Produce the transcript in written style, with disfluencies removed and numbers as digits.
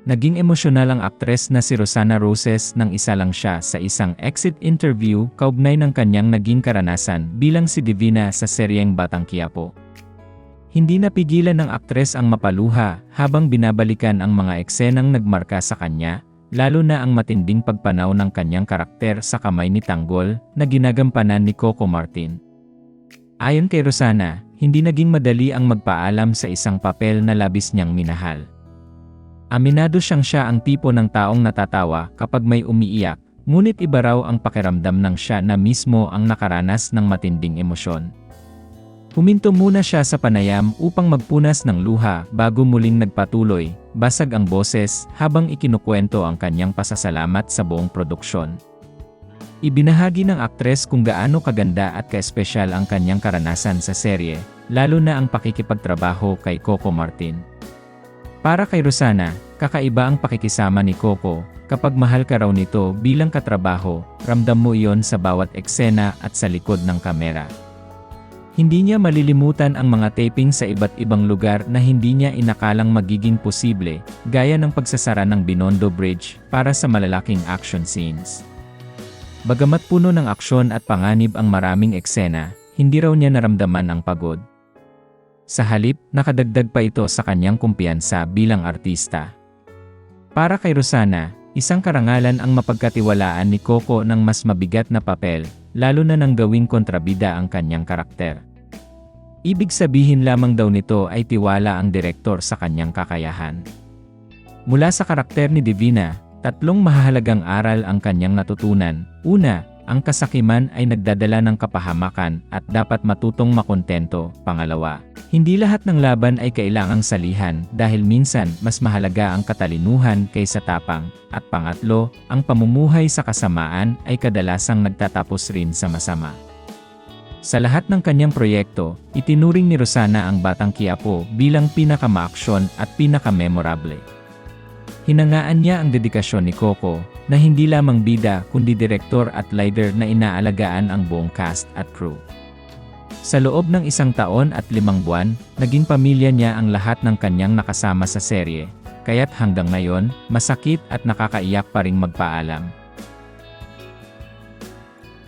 Naging emosyonal ang aktres na si Rosana Roses nang isa lang siya sa isang exit interview kaugnay ng kanyang naging karanasan bilang si Divina sa seryeng Batang Quiapo. Hindi napigilan ng aktres ang mapaluha habang binabalikan ang mga eksenang nagmarka sa kanya, lalo na ang matinding pagpanaw ng kanyang karakter sa kamay ni Tanggol na ginagampanan ni Coco Martin. Ayon kay Rosana, hindi naging madali ang magpaalam sa isang papel na labis niyang minahal. Aminado siya ang tipo ng taong natatawa kapag may umiiyak, ngunit iba raw ang pakiramdam ng siya na mismo ang nakaranas ng matinding emosyon. Huminto muna siya sa panayam upang magpunas ng luha bago muling nagpatuloy, basag ang boses habang ikinukwento ang kanyang pasasalamat sa buong produksyon. Ibinahagi ng aktres kung gaano kaganda at kaespesyal ang kanyang karanasan sa serye, lalo na ang pakikipagtrabaho kay Coco Martin. Para kay Rosana, kakaiba ang pakikisama ni Coco. Kapag mahal ka raw nito bilang katrabaho, ramdam mo iyon sa bawat eksena at sa likod ng kamera. Hindi niya malilimutan ang mga taping sa iba't ibang lugar na hindi niya inakalang magiging posible, gaya ng pagsasara ng Binondo Bridge para sa malalaking action scenes. Bagamat puno ng aksyon at panganib ang maraming eksena, hindi raw niya naramdaman ang pagod. Sa halip, nakadagdag pa ito sa kanyang kumpiyansa bilang artista. Para kay Rosana, isang karangalan ang mapagkatiwalaan ni Coco ng mas mabigat na papel, lalo na nang gawing kontrabida ang kanyang karakter. Ibig sabihin lamang daw nito ay tiwala ang direktor sa kanyang kakayahan. Mula sa karakter ni Divina, tatlong mahahalagang aral ang kanyang natutunan. Una, ang kasakiman ay nagdadala ng kapahamakan at dapat matutong makontento. Pangalawa, hindi lahat ng laban ay kailangang salihan dahil minsan mas mahalaga ang katalinuhan kaysa tapang. At pangatlo, ang pamumuhay sa kasamaan ay kadalasang nagtatapos rin sa masama. Sa lahat ng kanyang proyekto, itinuring ni Rosana ang Batang Quiapo bilang pinakamaaksyon at pinakamemorable. Hinangaan niya ang dedikasyon ni Coco, na hindi lamang bida kundi direktor at leader na inaalagaan ang buong cast at crew. Sa loob ng 1 taon at 5 buwan, naging pamilya niya ang lahat ng kanyang nakasama sa serye, kaya't hanggang ngayon, masakit at nakakaiyak pa ring magpaalam.